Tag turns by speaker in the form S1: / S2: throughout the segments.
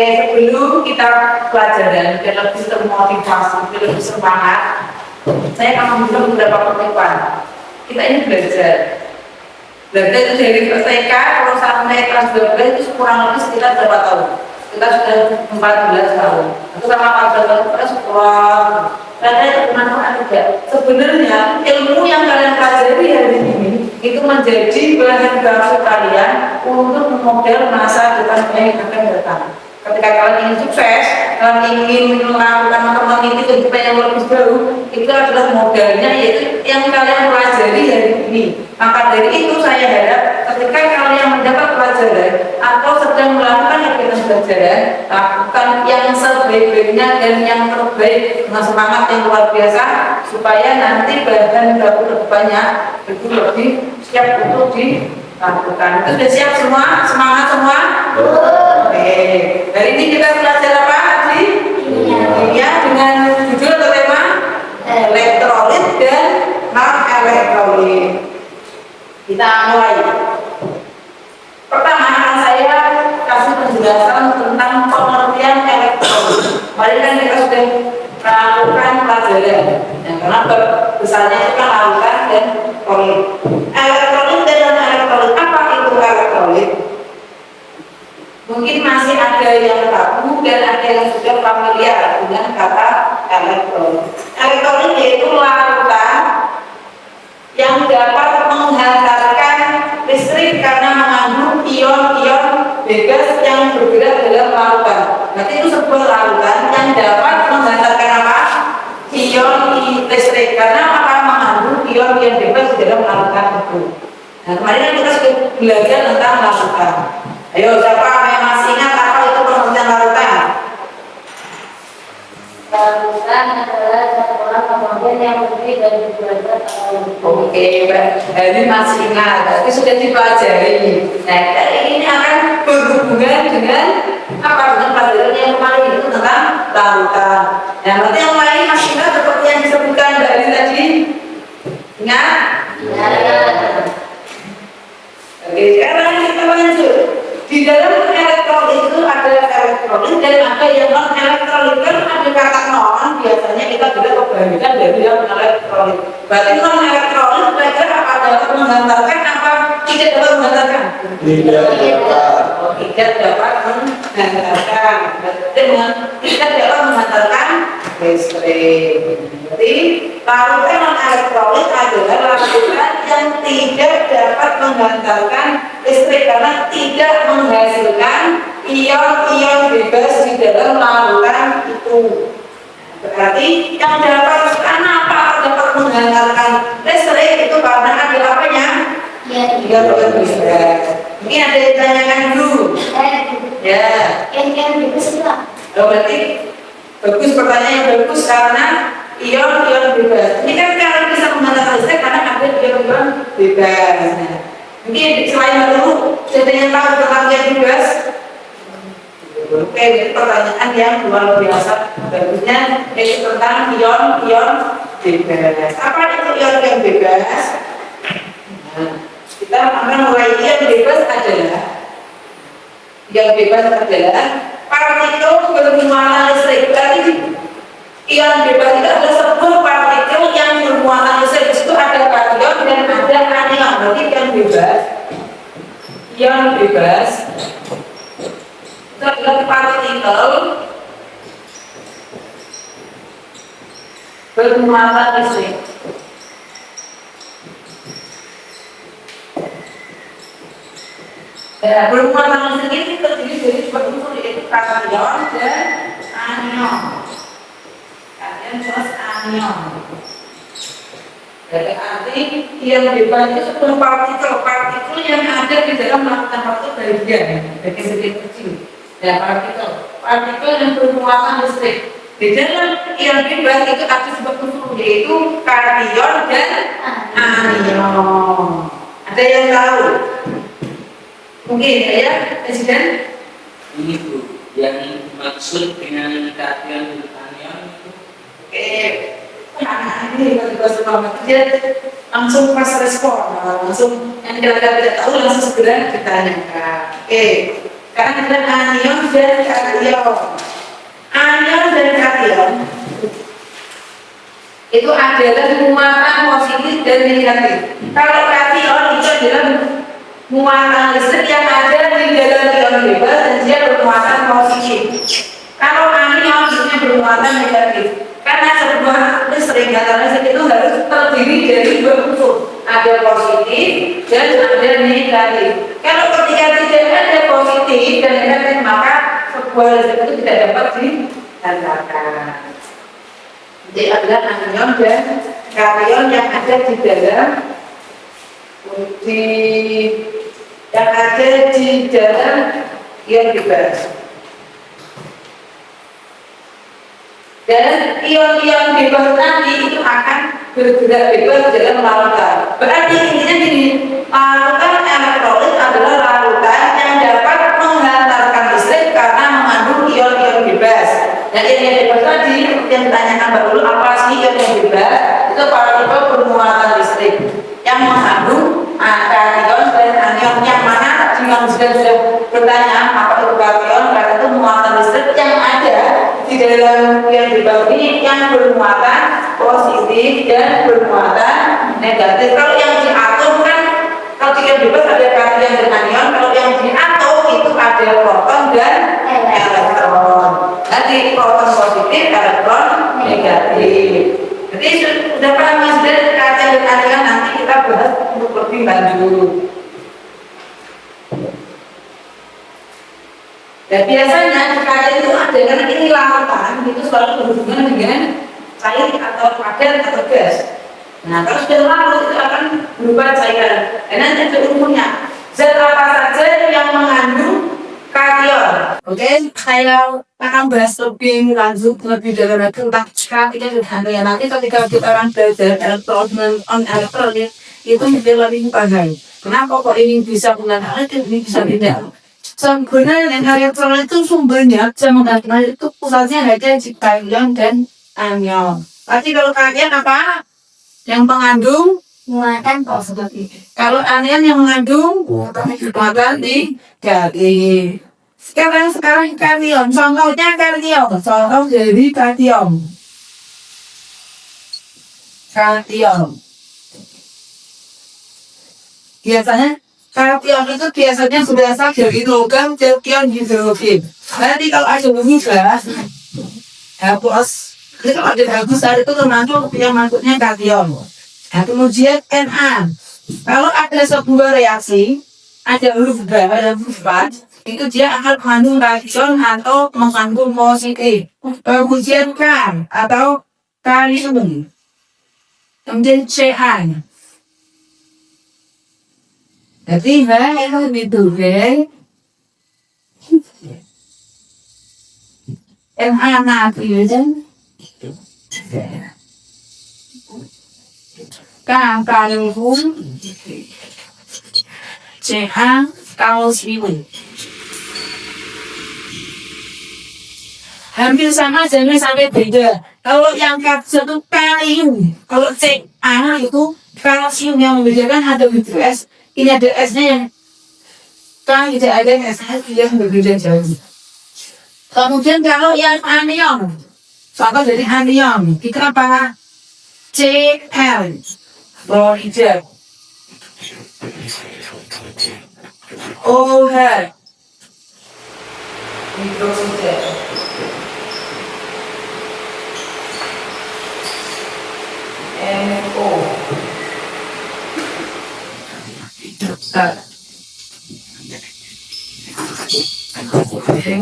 S1: Sebelum kita pelajaran biar lebih termotivasi, biar lebih semangat, saya akan memberikan beberapa penutupan. Kita ini belajar itu dari kelas TK, kalau sampai kelas 12 itu kurang lebih sekitar berapa tahun? Kita sudah 14 tahun. Itu sama 14 tahun kita sekolah. Karena itu bermanfaat juga. Sebenarnya ilmu yang kalian pelajari hari ini itu menjadi bahan baku kalian untuk memodel masa depan yang akan datang. Ketika kalian ingin sukses, kalian ingin melakukan meniti kehidupan yang lebih baru, itu adalah modalnya, yaitu yang kalian pelajari hari ini. Maka dari itu saya harap ketika kalian mendapat pelajaran atau sedang melakukan kegiatan belajaran, lakukan yang sebaik-baiknya dan yang terbaik dengan semangat yang luar biasa, supaya nanti bahan baku kedepannya itu lebih siap untuk dilakukan. Itu sudah siap semua? Semangat semua? Oke. Hari ini kita belajar apa, Haji? Kimia dengan judul atau tema elektrolit dan non-elektrolit. Kita mulai. Pertama akan saya kasih penjelasan tentang pengertian elektrolit. Kemarin kan kita sudah melakukan pelajaran, karena besarnya itu kan lautan dan elektrolit. Elektrolit dan non-elektrolit, apa itu elektrolit? Mungkin masih ada yang tabu dan ada yang sudah familiar dengan kata elektrolit. Elektrolit yaitu lautan yang dapat menghantarkan listrik karena mengandung ion-ion bebas yang bergerak dalam lautan. Berarti itu sebuah lautan yang dapat menghantarkan apa? Ion listrik karena apa? Mengandung ion-ion bebas di dalam lautan itu. Nah, kemarin kita sudah belajar tentang lautan. Ayo, siapa yang masih ingat apa itu pengertian lautan?
S2: Lautan adalah satuan kemudian yang terdiri dari derajat atau
S1: Oke, Mbak Hari masih ingat, berarti sudah dipelajari. Nah, kali ini akan berhubungan dengan apa? Dengan pelajaran yang kemarin itu tentang lautan. Nah, berarti yang lain masih ingat seperti yang disebutkan Mbak Hari tadi? Ingat? Oke, sekarang kita lanjut. Di dalam elektrolit itu ada elektrolit dan ada yang non elektrolit. Kan ada kata non, biasanya kita juga kebanyakan dari yang elektrolit. Berarti non elektrolit belajar apa? Dapat menghantarkan apa? Tidak dapat menghantarkan? Tidak dapat menghantarkan. Tidak dapat menghantarkan listrik. Jadi lautan non elektrolit adalah lautan yang tidak dapat menghantarkan listrik karena tidak menghasilkan ion-ion bebas di dalam lautan itu. Berarti yang dapat kenapa dapat menghantarkan listrik itu karena ada apanya? Ion bebas. Mungkin ada yang tanyakan dulu. Ya.
S2: Ion bebas itu apa?
S1: Berarti bagus, pertanyaan yang bagus karena ion-ion bebas. Ini kan kalau bisa menghantarkan listrik karena ada ion-ion bebas. Nah, mungkin selain itu sudah yang tahu tentang ion bebas. Oke, jadi pertanyaan yang luar biasa bagusnya yaitu tentang ion-ion bebas. Apa itu ion-ion bebas? Nah, kita akan mulai. Ion bebas adalah partikel bermuatan listrik. Berarti ion bebas itu adalah sebuah partikel yang bermuatan listrik. Di situ ada kation dan ada anion. Berarti ion bebas itu adalah partikel bermuatan listrik. Ya, bermuatan listrik ini terdiri dari dua unsur, yaitu kation dan anion. Kalian plus anion. Jadi arti ion bebas itu sebuah partikel yang ada di dalam lautan partikel bagian sedikit kecil. Ya, partikel yang bermuatan listrik. Di dalam ion bebas itu ada sebuah unsur, yaitu kation dan anion. Ada yang tahu? Mungkin saya, Presiden?
S3: Ini Bu, yang maksud dengan kation dan anion itu.
S1: Oke. Ini bahasa banget, dia langsung pas respon, langsung yang kita tidak tahu langsung segera ditanyakan. Oke, Sekarang kita anion dan kation. Anion dan kation itu adalah muatan positif dan negatif. Kalau kation itu adalah muatan listrik yang ada di dalam ion bebas dan dia bermuatan positif. Kalau anion itu bermuatan negatif. Karena sebuah listrik atau listrik itu harus terdiri dari dua unsur, ada positif dan ada negatif. Kalau ketika tidak ada positif dan negatif, maka sebuah listrik itu tidak dapat dihantarkan. Jadi adalah anion dan kation yang ada di dalam ion bebas. Dan ion-ion bebas tadi itu akan bergerak bebas dalam larutan. Berarti intinya gini, larutan elektrolit adalah larutan yang dapat menghantarkan listrik karena mengandung ion-ion bebas. Dan ion bebas tadi yang ditanyakan baru apa sih ion bebas? Itu partikel bermuatan listrik yang mengandung kation dan anion. Yang mana yang sudah bertanya apa itu kation? Karena itu muatan listrik yang ada di dalam ion bebas ini yang bermuatan positif dan bermuatan negatif. Kalau yang di atom kan, kalau di ion bebas ada kation dan anion. Kalau yang di atom itu ada proton dan elektron. Jadi proton positif, elektron negatif. Jadi sudah paham sudah kation dan anion, nanti kita bahas untuk lebih lanjut. Dan biasanya kation itu ada karena ini larutan itu selalu berhubungan dengan cair atau padat atau gas. Nah, kalau sudah larut itu akan berubah cairan. Dan nanti ada umumnya zat apa saja yang mengandung kation.
S4: Oke, saya akan bahas lebih lanjut lebih dalam tentang kation dan anion. Nanti ketika kita orang belajar elektron on elektronik itu menjadi lebih paham. Kenapa kok ini bisa mengandung ini bisa tidak? Sebenarnya elektron itu sumbernya sama itu pusatnya ada di kation dan anion. Tapi kalau kation apa? Yang mengandung
S2: muatan positif.
S4: kalau anion yang mengandung muatan negatif. Sekarang kation, contohnya kation, contoh dari kation. Biasanya kation itu biasanya berasal dari logam kation hidrofil. Nanti kalau ada gas, hapus. Jadi kalau ada hapus itu termasuk yang masuknya kation. Nah, kemudian Na. Kalau ada sebuah reaksi, ada huruf B, ada huruf 4, itu dia akan mengandung kation atau mengandung positif. Kemudian K atau kalium. Kemudian Ca. Jadi itu Na natrium. K kalium. Ca kalsium. Hampir sama jangan sampai beda. Kalau yang kation itu kalium, kalau Ca itu kalsium. Yang membedakan ada S. Ini ada S-nya yang kan tidak ada S-nya yang berbeda jauh. Kemudian kalau yang anion, contoh dari anion, kita apa? Cl, fluorida, OH,
S1: Hidroksida. NO.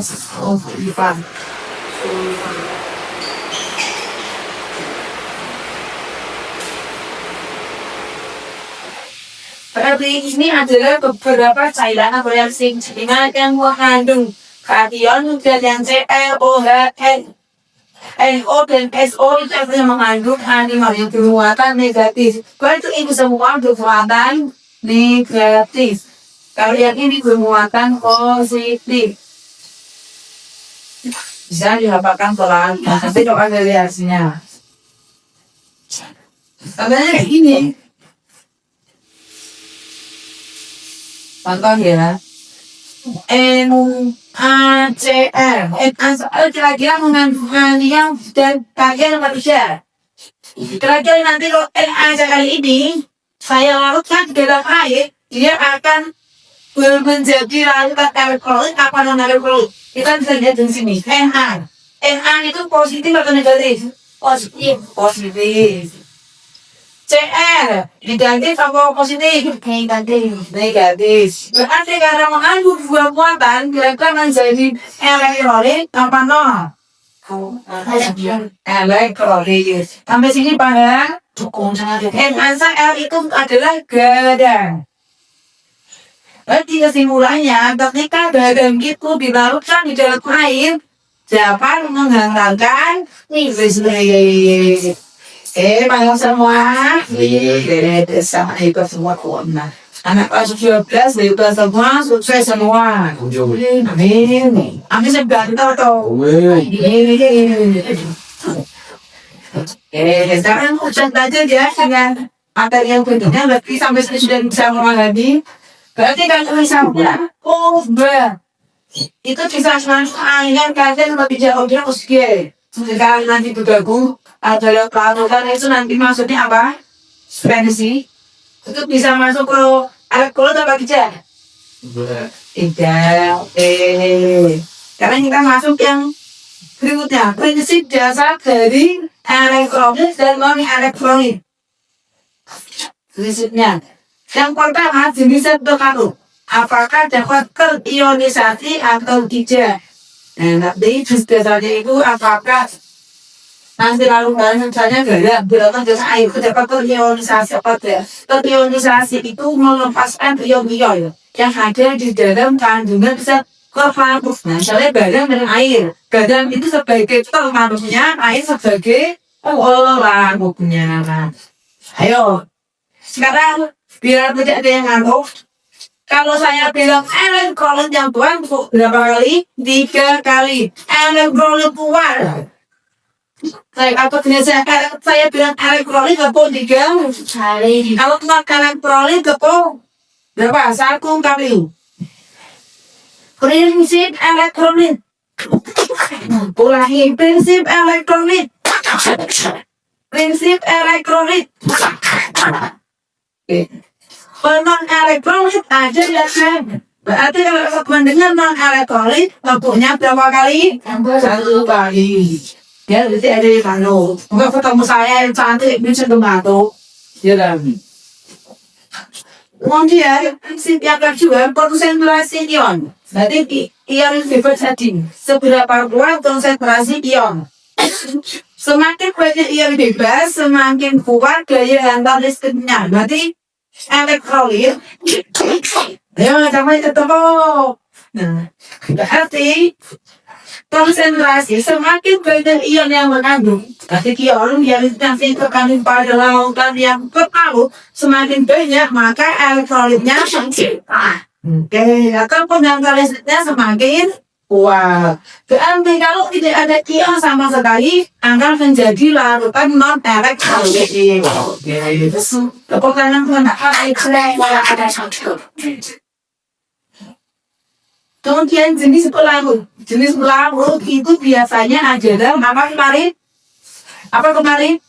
S4: sulfan. Berarti ini adalah beberapa cairan atau reaksi kimia yang mengandung kation dan yang ClOH, NO dan SO itu artinya mengandung anion yang bermuatan negatif. Berarti itu semua bermuatan negatif. Kalau yang ini bermuatan positif. Bisa dihafalkan pelan, nanti dok ada reaksinya. Contohnya kayak gini. Contoh ya. NaCl. NaCl kira-kira mengandung ion dan bagian manusia. Kira-kira nanti kalau NaCl ini saya larutkan ke dalam air, dia akan menjadi larutan elektrolit apa non elektrolit. Kita bisa lihat di sini. Na itu positif atau negatif?
S2: Positif.
S4: Positif. Cl negatif atau positif? Negatif. Berarti karena mengandung dua muatan, kira-kira menjadi elektrolit apa non? Elektrolit. Sampai sini pada NaCl itu adalah gadang. Berarti kesimpulannya, ketika gadang itu dilarutkan di dalam air, dapat menghantarkan listrik. Banyak semua. Sama itu semua corona. Anak kelas 12 itu semua sukses semua. Amin. Amin sebentar toh. Sekarang ujian belajar ya dengan materi yang berikutnya. Berarti sampai sini sudah bisa memahami. Berarti kalau misalnya, itu bisa mengalihkan kalian lebih jauh dia usia. Sekarang nanti bergabung adalah pelanutan itu nanti maksudnya apa? Spendisi. Itu bisa masuk ke alkohol atau tidak? Tidak. Sekarang kita masuk yang berikutnya. Prinsip dasar dari elektrolit dan non-elektrolit. Prinsipnya. Yang pertama, jenis terkandung. Apakah dapat terionisasi atau tidak? Nanti jenis dasarnya itu apakah nanti lalu misalnya garam, berapa jenis air dapat terionisasi apa tidak? Terionisasi itu melepaskan ion-ion yang ada di dalam kandungan zat terlarut. Misalnya garam dan air. Garam itu sebagai terlarutnya, air sebagai pelarutnya. Ayo, sekarang biar tidak ada yang ngantuk. Kalau saya bilang elektrolit yang buang berapa kali? 3 kali. Elektrolit keluar. Saya bilang elektrolit gepung 3 kali. Kalau keluar elektrolit gepung berapa? 1 kali. Prinsip elektrolit. Ulangi prinsip elektrolit. Prinsip elektrolit. Non elektrolit aja ya kan. Berarti kalau mendengar non elektrolit bentuknya berapa kali? 1 kali. Ya berarti ada di kandung. Enggak ketemu saya yang cantik bisa membantu. Ya kan. Kemudian prinsip yang kedua konsentrasi ion. Berarti ion bebas tadi. Seberapa kuat konsentrasi ion? Semakin banyak ion bebas, semakin kuat daya hantar listriknya. Berarti elektrolit ya sampai ketemu. Nah, berarti konsentrasi semakin banyak ion yang mengandung. Berarti ion yang nanti terkandung pada lautan yang terlarut semakin banyak, maka elektrolitnya atau penghantar listriknya semakin kuat. Berarti kalau tidak ada ion sama sekali akan menjadi larutan non elektrolit. Kemudian jenis pelarut. Jenis pelarut itu biasanya adalah apa kemarin?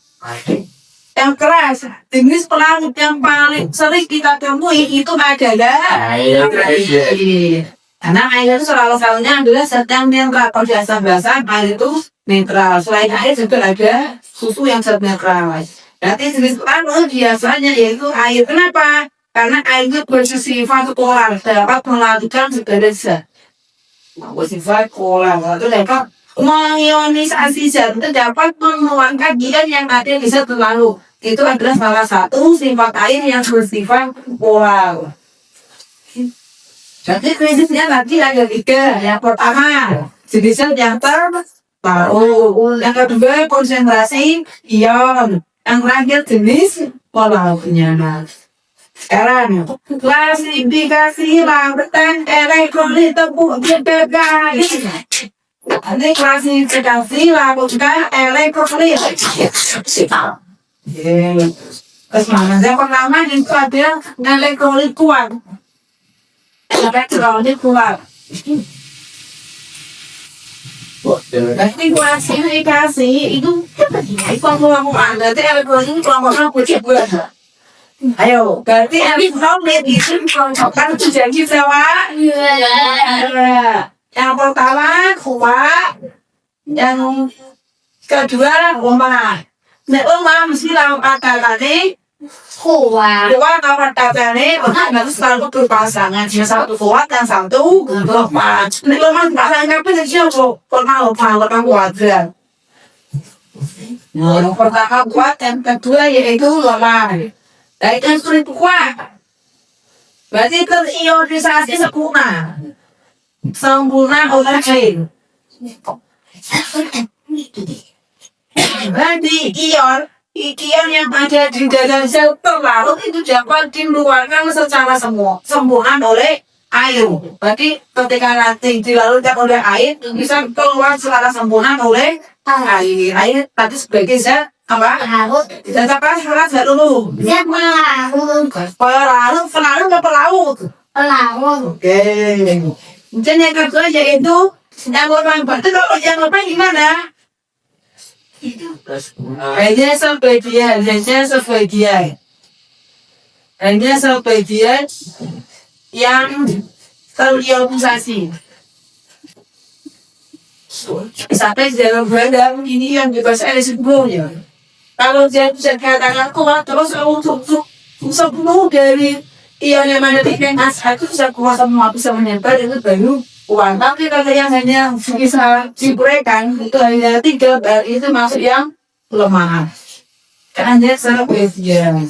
S4: Yang keras. Jenis pelarut yang paling sering kita temui itu adalah air. Karena air itu selalu-selalunya adalah zat yang netral. Kalau di asam-basam air itu netral. Selain air juga ada susu yang zat netral. Berarti jenis pelarut biasanya yaitu air. Kenapa? Karena air itu bersifat polar, dapat melarutkan segala zat. Bersifat polar, itu dapat mengionisasi zat, dapat mengeluarkan ion yang ada di zat terlarut. Itu adalah salah satu sifat air yang bersifat polar. Jadi prinsipnya tadi ada 3. Yang pertama, jenis zat yang terlarut. Yang kedua, konsentrasi ion. Yang terakhir, jenis polarnya. Sekarang, klasifikasi larutan elektrolit tepung BPK. Ini klasifikasi larutan elektrolit. Yang pertama itu ada elektrolit kuat. sampai terlalu kuat. Nanti gua kasih itu kelompok nanti elektronik ini kelompoknya kucing buat. Ayo, berarti elektronik itu kelompokkan janji sewa. Yang pertama kuat, yang kedua rumah. Nek rumah mesti lawan kata-kata
S2: kuat.
S4: Kuat lawan kata-kata, maka harus selalu berpasangan. Yang satu kuat, yang satu lemah. Nek lemah pasangan apa saja kok pernah kuat kan? Yang pertama kuat, yang kedua yaitu lemah. Dan itu sulit kuat. Berarti teriorisasi sempurna. Sempurna oleh kain. Berarti ion yang ada di dalam sel terlarut itu dapat dikeluarkan secara sempurna oleh air. Berarti ketika nanti dilarutkan oleh air bisa keluar secara sempurna oleh air. Air tadi sebagai zat apa?
S2: Larut.
S4: Zat apa? Zat dulu.
S2: Dia pelarut.
S4: Pelaut.
S2: Pelarut.
S4: Oke. Dan yang kedua yaitu yang orang berarti kalau yang apa gimana? Hanya sebagian yang teriorisasi. Sampai dalam badan ini yang bebas sebelumnya. Kalau dia bisa katakan kuat terus untuk sebelum dari ion yang mana dengan satu bisa kuat semua bisa menempel itu baru uang. Tapi kalau yang hanya bisa diberikan itu hanya 3 bar itu masuk yang lemah. Karena dia sebagian.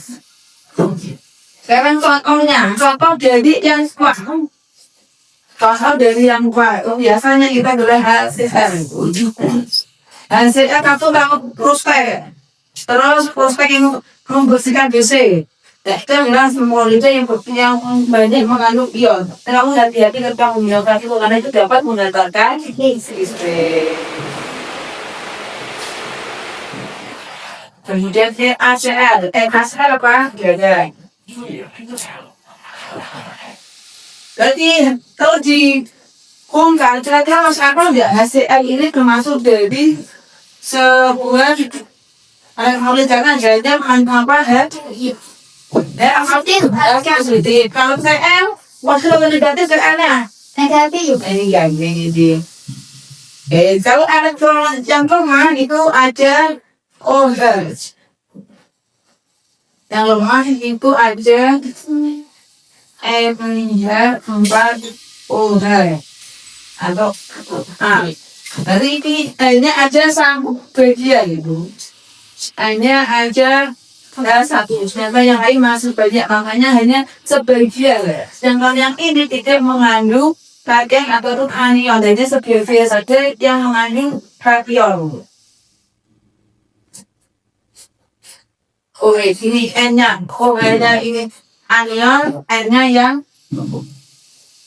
S4: Sekarang contoh dari yang kuat. Contoh dari yang kuat, biasanya kita adalah hasilnya satu prospek. Terus prospek yang membersihkan BC. Itu adalah semua yang banyak mengandung ion. Kamu hati-hati ketika menggunakan itu karena itu dapat mengantarkan listrik. Kemudian HCl, HCl apa? Gagal. Berarti kalau di kongkar kira-kira mas apa enggak HCl ini termasuk dari sebuah elektrolit karena jadinya apa positif. Kalau Cl, waktu negatif Cl-nya
S2: Negatif.
S4: Ini. Kalau elektron yang lemah itu ada OH. Yang lemah itu ada MH4OH atau Jadi ini hanya ada satu bagian itu. Hanya ada satu, sedangkan yang lain masih banyak, makanya hanya sebagian. Sedangkan yang ini tidak mengandung kation atau anion, jadi sebagian saja yang mengandung kation. Ini N-nya, N-nya ini anion, N-nya yang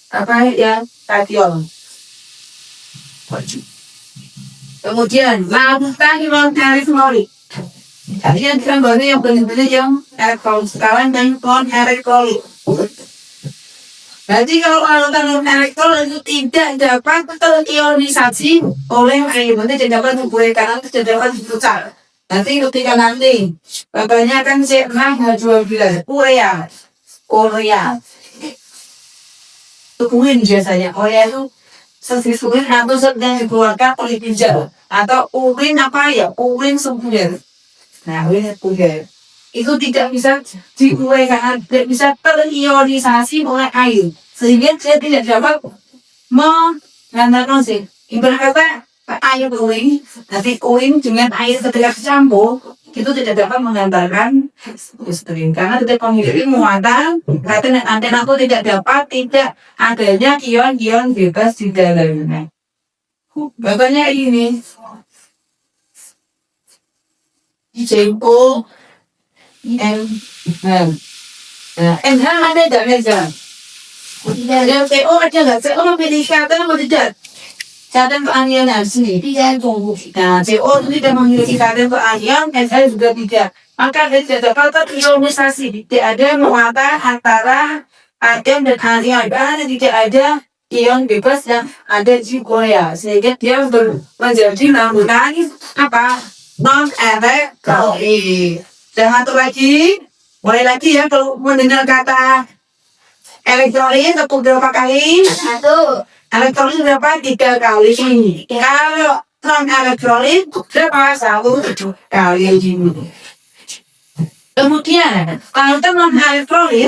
S4: apa yang kation. Kemudian lakukan ion fluorik. Jadi yang kita bahas yang benar-benar yang elektron sekarang dan elektrolit. Jadi kalau larutan elektron itu tidak dapat terionisasi oleh air, berarti tidak dapat dibuat karena tidak dapat diputar. Nanti ketika nanti bapaknya akan C6H12 urea itu urin biasanya. Urea itu sesuai atau sedang dikeluarkan oleh ginjal atau urin apa ya, urin sekunder. Nah, urin sekunder itu tidak bisa dibuat karena tidak bisa terionisasi oleh air sehingga dia tidak dapat menggandakan sih. Ibarat kata air urin, nanti urin dengan air ketika dicampur itu tidak dapat menggandakan listrik karena tidak memiliki muatan. Karena antena itu tidak adanya ion-ion bebas di dalamnya. Bapaknya ini Jengko NH ada tidak meja? Yang CO ada nggak? CO memiliki kata atau tidak? Kata keanian asli tidak tunggu. Nah, CO tidak memiliki kata keanian, NH juga tidak. Maka tidak dapat terionisasi. Tidak ada muatan antara Ada dan ada tidak ada ion bebas yang ada di Korea sehingga dia menjadi menggunakan apa non elektrolit. Dan satu lagi, mulai lagi ya kalau mendengar kata elektrolit atau berapa kali?
S2: Satu.
S4: Elektrolit berapa? 3 kali. Kalau non elektrolit berapa? 1 kali. Kemudian kalau non elektrolit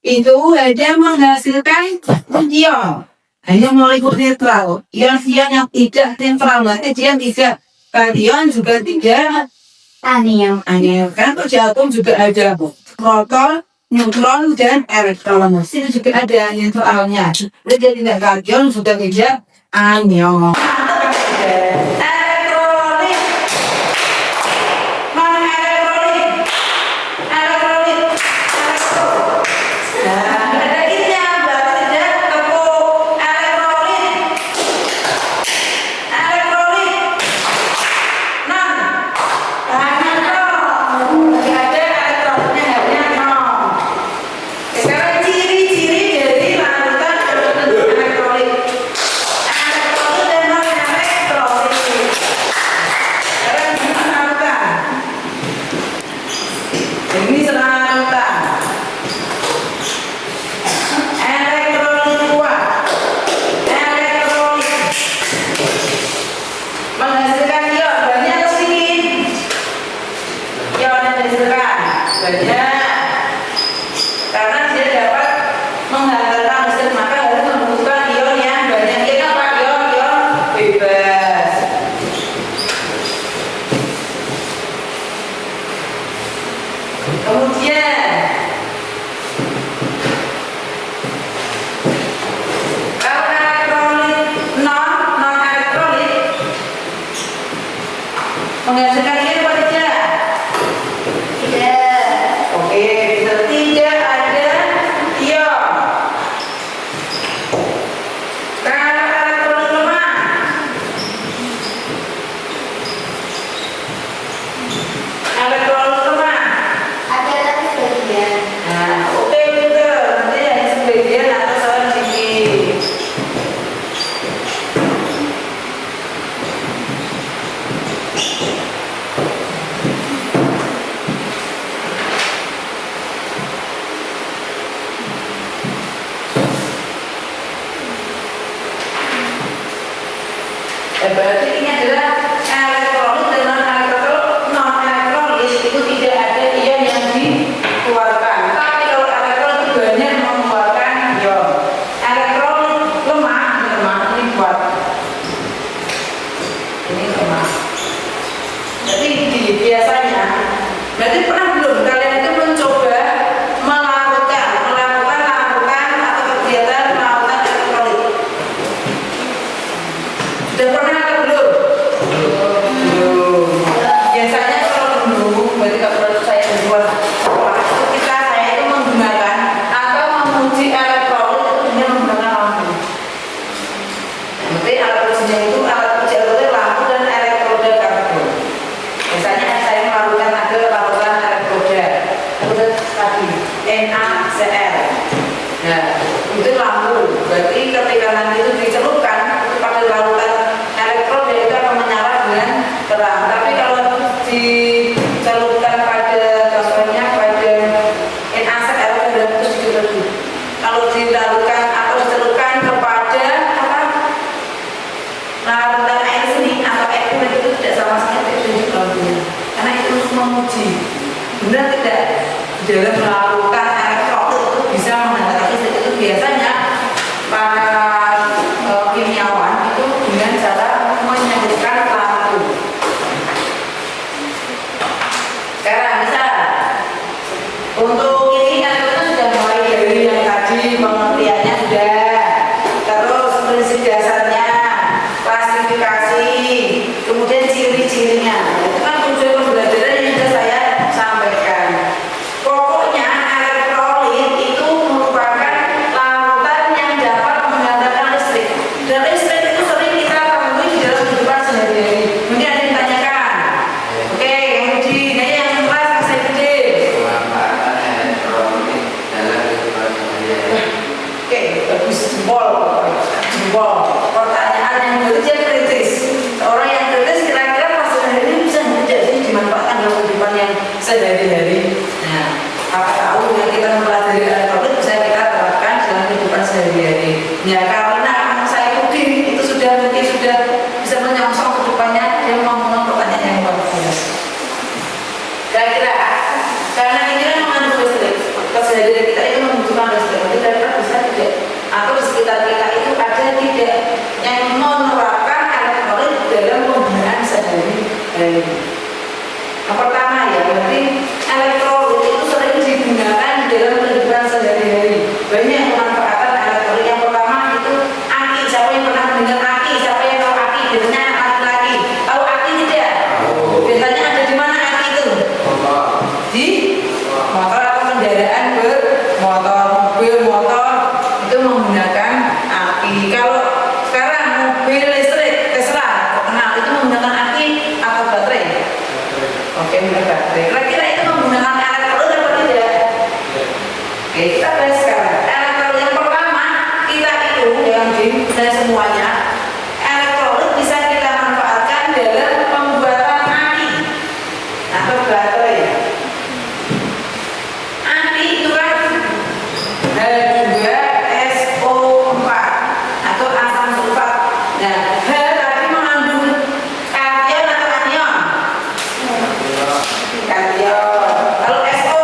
S4: itu hanya menghasilkan ion hanya molekul netral, ion-ion yang tidak netral, nanti dia tidak kalian juga tidak
S2: Anion.
S4: kan di atom juga ada proton, neutron dan elektron. Sini juga ada neutralnya. Jadi tidak kalian sudah tidak anion. Menghasilkan ini apa tidak?
S2: Tidak.
S4: Oke, tidak ada ion. Kalau elektrolit lemah, elektrolit lemah.
S2: Ada tapi sebagian.
S4: Nah, oke gitu. Nanti hanya sebagian atau salah sedikit. Berarti ini adalah elektrolit dan non elektrolit itu tidak ada ion yang dikeluarkan. Tapi kalau elektrolit itu banyak mengeluarkan ion. Elektrolit lemah ini kuat. Ini lemah. Jadi biasanya, berarti pernah belum kalian itu mencoba melakukan atau kegiatan melakukan elektrolit? Sudah pernah atau belum? Belum. Biasanya kalau dulu, berarti kalau saya membuat saya itu menggunakan atau menguji elektrolit itu dengan menggunakan lampu. Berarti alat ujinya itu alat uji elektrolit lampu dan elektroda karbon. Biasanya saya melakukan ada laporan elektroda tadi NaCl. Nah, itu lampu. Berarti ketika nanti itu dicelupkan itu pakai larutan elektron itu akan menyala dengan terang. Tapi kalau dicelupkan pada contohnya pada NaCl itu sudah putus dulu. Kalau dilakukan atau dicelupkan kepada apa? Larutan air seni atau air kulit itu tidak sama sekali dengan lampunya. Karena itu untuk menguji benar tidak dalam melakukan elektrolit itu bisa menghasilkan listrik. Itu biasanya para kimiawan itu dengan cara menyebutkan lampu. Sekarang misal untuk ini kan kita sudah mulai dari yang tadi pengertiannya sudah, terus prinsip dasarnya, klasifikasi, kemudian ciri-cirinya. Itu kan tujuan pembelajaran yang sudah saya sampaikan. Pokoknya elektrolit itu merupakan larutan yang dapat menghantarkan listrik. Dan listrik itu sering kita temui di dalam kehidupan sehari-hari. Mungkin ada yang tanyakan. Oke, yang uji, nah yang kelas yang saya gede.
S3: Pemanfaatan elektronik dalam kehidupan
S1: keseharian kita itu membutuhkan listrik. Kita bisa tidak, atau di sekitar kita itu ada tidak yang menerapkan elektronik dalam penggunaan sehari-hari. Yang pertama ya, berarti elektronik itu sering digunakan dalam kehidupan sehari-hari. Banyak pemanfaatan elektronik. Yang pertama itu aki. Siapa yang pernah mendengar aki? Siapa yang tahu aki? Biasanya laki-laki. Tahu aki tidak? Biasanya ada di mana aki itu? Di motor atau kendaraan bermotor, mobil motor itu menggunakan aki. Kalau sekarang mobil listrik Tesla terkenal itu menggunakan aki atau baterai? Oke, menggunakan baterai. Kira-kira itu menggunakan elektronik atau tidak? Oke, kita bahas sekarang. Elektronik yang pertama kita itu yang di semuanya elektronik bisa kita manfaatkan dalam pembuatan aki atau baterai. Aki itu kan H2SO4 atau asam sulfat. Nah, H tadi mengandung kation atau anion? Kation. Kalau SO?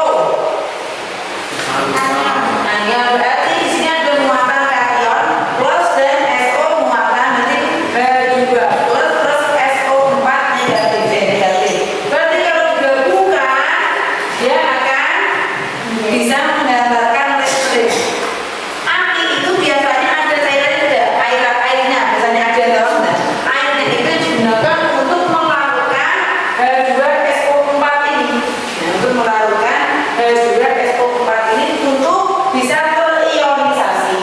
S1: Anion. Berarti isinya ada muatan kation plus dan SO muatan nanti H2 plus SO4 negatif. Berarti kalau digabungkan dia akan bisa menghantarkan listrik. Aki itu biasanya ada cairan tidak? Airnya biasanya ada tahu nggak? Airnya itu digunakan untuk melarutkan H2SO4 ini. Nah, untuk melarutkan H2SO4 ini untuk bisa terionisasi.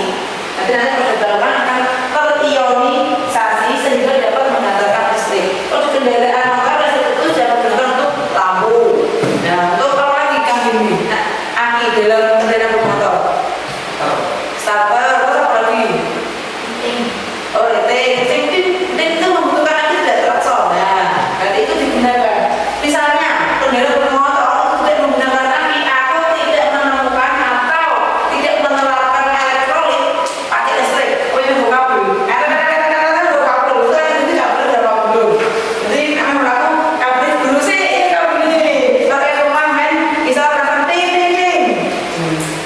S1: Nanti perdagangan akan terionisasi sehingga dapat menghantarkan listrik. Kalau di kendaraan motor listrik itu jangan digunakan untuk lampu. Nah, untuk apa lagi kang ini? Nah, aki dalam kendaraan bermotor. Starter, terus apa lagi? Oh, rating itu membutuhkan aki tidak traktor. Nah, berarti itu digunakan. Misalnya kendaraan bermotor itu tidak menggunakan aki, aku tidak menemukan atau tidak menerapkan elektronik pakai listrik. Oh ini buka kabel. Buka kabel. Itu kan itu kabel ada kabel. Jadi kami melakukan kabel dulu sih, kabel ini. Pakai rumah kan bisa pasang ting.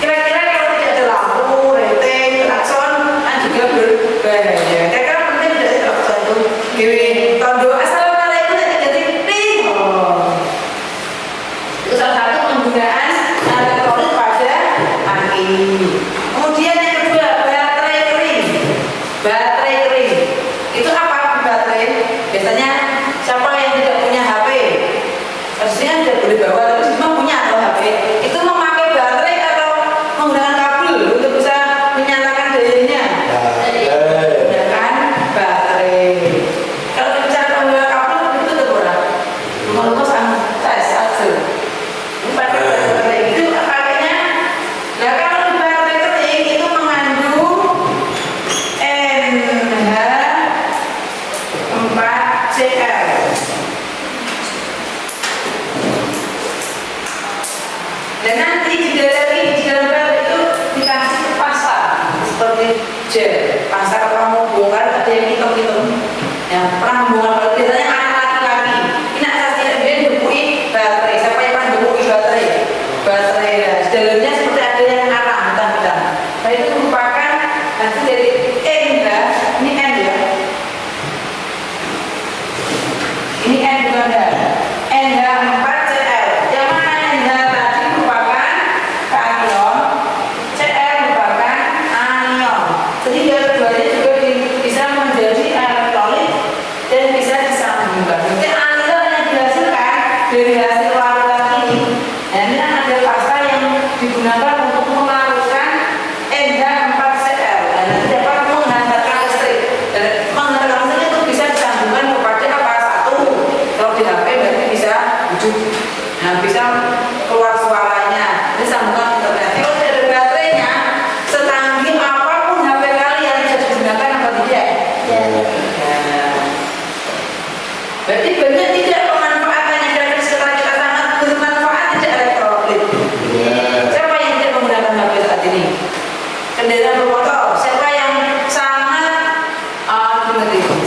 S1: Kira-kira kalau tidak ada lampu, rating, klakson kan juga berbahaya. Kira-kira penting tidak sih klakson itu? Gini, tondo assalamualaikum tadi ganti ting. Itu salah satu penggunaan elektronik pada aki. Kemudian yang kedua, baterai kering. Baterai kering. Itu apa baterai? Biasanya siapa yang tidak punya HP? Harusnya tidak boleh bawa, tapi cuma punya atau HP. Itu memakai baterai atau menggunakan kabel untuk bisa menyalakan dayanya? Menggunakan baterai. Kalau bicara menggunakan kabel itu terkurang. Menurut saya saja. Ini pakai baterai itu pakainya. Nah kalau di baterai kering itu mengandung NH4Cl. Dan nanti di dalam baterai itu dikasih pasta seperti gel. Pasta kalau kamu bongkar ada yang hitam-hitam. Yang pernah membongkar biasanya anak laki-laki. Ini saya tidak dia dibukui baterai. Siapa yang pernah dibukui baterai? Baterai. Nah, di dalamnya seperti ada yang arang hitam-hitam. Nah itu merupakan nanti dari NH. Ini N ya. Ini N bukan H. NH4Cl. Yang mana NH tadi merupakan kation, Cl merupakan anion. Sehingga keduanya juga bisa menjadi elektrolit dan bisa disambungkan. Jadi anion yang dihasilkan dari hasil larutan ini. Nah, ini ada pasta yang digunakan untuk melarutkan NH4Cl. Dan nanti dapat menghantarkan listrik. Dan menghantarkan listrik itu bisa disambungkan kepada apa? Satu. Kalau di HP berarti bisa hidup. Nah, bisa keluar suaranya. Ini sambungan internet. Kalau tidak ada baterainya, secanggih apapun HP kalian bisa digunakan apa tidak? Ya. Berarti banyak tidak pemanfaatannya dari setelah kita sangat bermanfaat tidak elektronik. Siapa yang tidak menggunakan HP saat ini? Kendaraan bermotor. Siapa yang sangat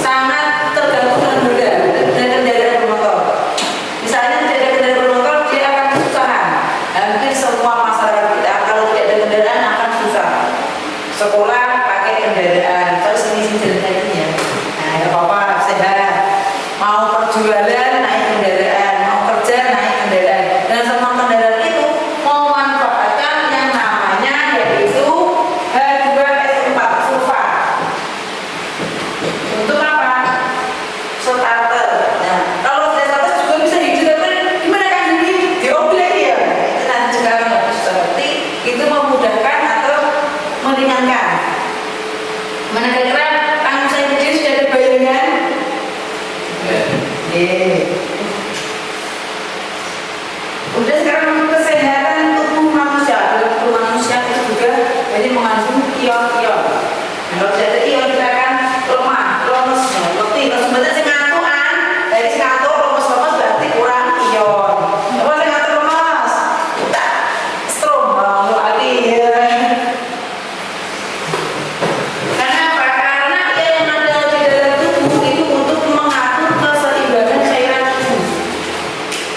S1: sangat tergantung dengan roda dan kendaraan bermotor? Misalnya tidak ada kendaraan bermotor, dia akan kesusahan. Dan mungkin semua masyarakat kita kalau sekolah pakai kendaraan, terus ini jalan kaki ya. Nah, nggak apa-apa, sehat. Mau perjualan naik kendaraan, mau kerja naik kendaraan, dan semua kendaraan itu memanfaatkan yang namanya yaitu H2S4 sulfat. Untuk apa? Starter. Nah, kalau sudah starter juga bisa hidupkan. Gimana kan ini? Dioblek ya. Itu nanti juga harus seperti itu memudahkan atau meringankan. Mana kira-kira tanggung saya sendiri sudah ada bayangan? Udah sekarang untuk kesehatan tubuh manusia, dalam tubuh manusia itu juga jadi mengandung ion-ion. Nah, kalau tidak ada ion kita akan lemah, lemes, letih. Kalau sebenarnya saya ngantukan, dari si ngantuk lemes-lemes berarti kurang ion. Kalau saya ngantuk lemes, tak strom, mau lagi ya. Karena apa? Karena yang ada di dalam tubuh itu untuk mengatur keseimbangan cairan tubuh.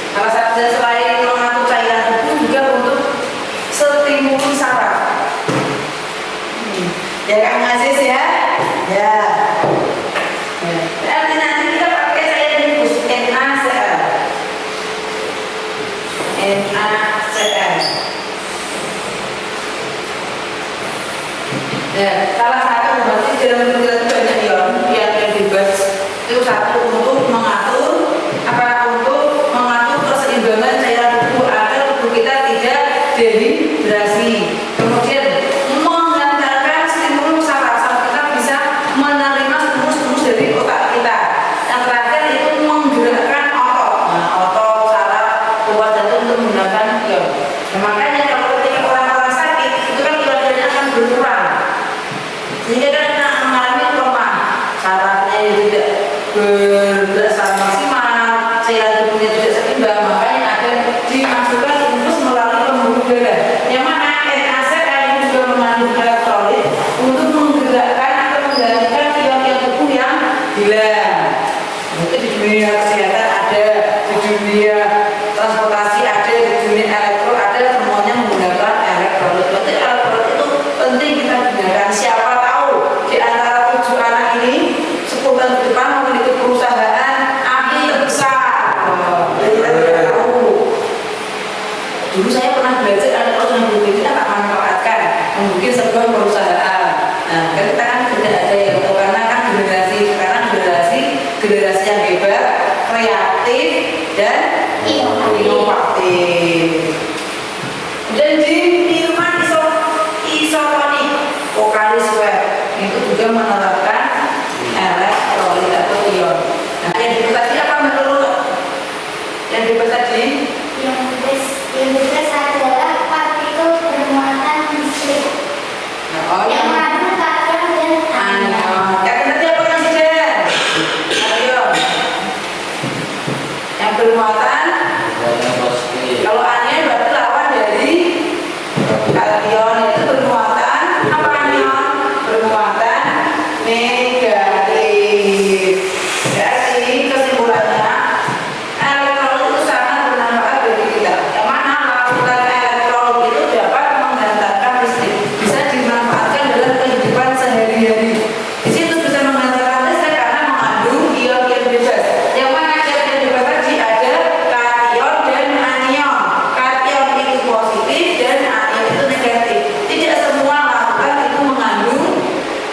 S1: Salah satu selain mengatur cairan tubuh juga untuk stimulus saraf. Ya Kang Aziz ya, ya. Nanti kita pakai cairan infus NaCl. NaCl. Ya, salah satu berarti dalam tubuh kita banyak ion yang bebas. Itu satu untuk mengatur apa? Untuk mengatur keseimbangan cairan tubuh agar tubuh kita tidak dehidrasi. Kemudian menghantarkan stimulus saraf kita bisa menerima stimulus dari otak kita. Yang terakhir itu menggerakkan otot. Nah, otot, saraf, kuat jantung untuk menggunakan ion. Nah, makanya kalau ketika orang-orang sakit itu kan ion-ionnya akan berkurang. Sehingga kan mengalami lemah, sarafnya tidak bergerak maksimal, cairan tubuhnya tidak seimbang, makanya ada dimasukkan infus melalui pembuluh darah. Yang mana NaCl ini juga mengandung elektrolit untuk menggerakkan atau menggantikan ion-ion tubuh yang hilang. Itu di dunia kesehatan ada, di dunia transportasi ada, di dunia elektro ada, semuanya menggunakan elektrolit. Berarti elektrolit itu penting kita gunakan. Siapa tahu di antara 7 anak ini 10 tahun ke depan memiliki perusahaan ahli terbesar. Kita tidak tahu. Dulu saya pernah belajar elektrolit yang dulu kita tak manfaatkan membuat sebuah perusahaan. Nah, kita kan tidak ada yang tahu karena kan generasi sekarang generasi yang hebat, kreatif dan inovatif. Dan di minuman isotonik vokalis web itu juga menerapkan elektrolit atau ion. Nah, yang dibuat tadi apa menurut? Yang dibuat tadi?
S2: Yang bebas adalah partikel bermuatan listrik.
S1: Oh,
S2: Yang
S1: yang
S2: mengandung karbon dan anion.
S1: yang tadi apa kan sudah? Ayo. Yang bermuatan. Kalau anion berarti lawan dari kalion, itu bermuatan apa anion? Bermuatan negatif. Jadi kesimpulannya elektrolit itu sangat bermanfaat bagi kita. Yang mana larutan elektrolit itu dapat menghantarkan listrik, bisa dimanfaatkan dalam kehidupan sehari-hari. Di situ bisa menghantarkan listrik karena mengandung ion-ion bebas. Yang mana ion-ion bebas tadi ada kation dan anion. Kation itu positif dan anion itu negatif. Tidak semua larutan itu mengandung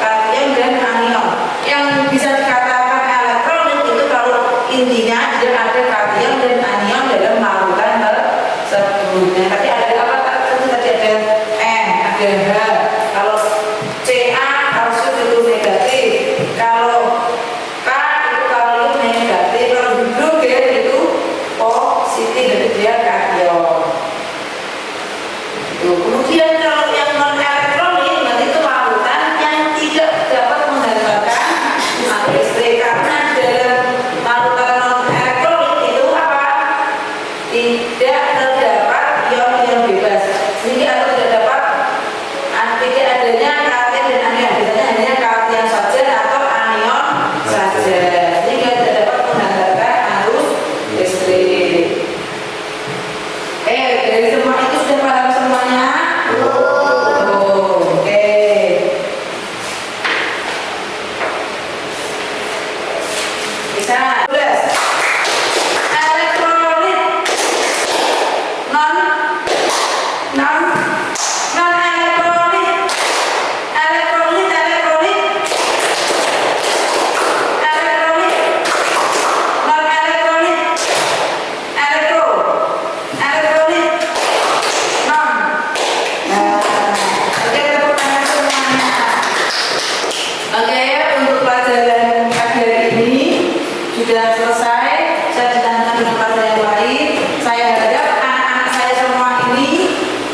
S1: kation dan anion. Yang bisa dikatakan elektrolit itu kalau intinya tidak ada kation dan anion dalam larutan tersebut. Nah, tadi ada apa? Tadi ada N, ada H. Kalau Ca kalsium itu negatif. Kalau K itu kalium negatif. Kalau hidrogen itu positif, jadi dia kation. Kemudian kalau yang non elektrolit berarti itu larutan yang tidak dapat menghantarkan listrik karena dalam larutan non elektrolit itu apa? Tidak terdapat ion-ion bebas, sehingga atau tidak dapat tidak adanya kation dan anion. Biasanya hanya kation saja atau anion saja, sehingga tidak dapat menghantarkan arus listrik. Dari semua itu sudah paham semuanya?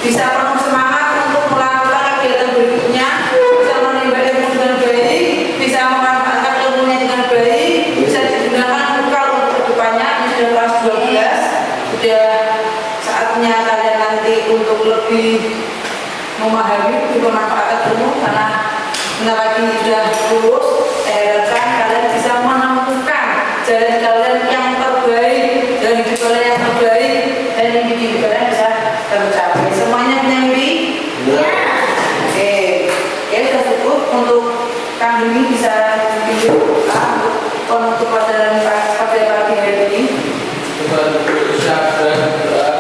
S1: bisa penuh semangat untuk melakukan kegiatan berikutnya, bisa menimba ilmu dengan baik, bisa memanfaatkan ilmunya dengan baik, bisa digunakan bekal untuk kedepannya. Ini sudah kelas 12, sudah saatnya kalian nanti untuk lebih memahami, lebih memanfaatkan ilmu karena bentar lagi sudah lulus. Saya harapkan kalian bisa menemukan jalan kalian yang terbaik, jalan hidup kalian yang terbaik, dan mimpi hidup kalian bisa tercapai. Semuanya punya mimpi?
S2: Ya.
S1: Oke, ya sudah cukup untuk kami bisa video untuk pelajaran pada pagi hari ini.
S3: berucap dan berdoa.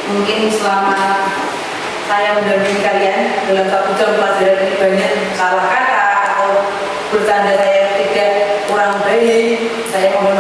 S1: Mungkin selama saya mendampingi kalian dalam 1 jam pelajaran ini banyak salah kata atau bercanda saya tidak kurang baik, saya mohon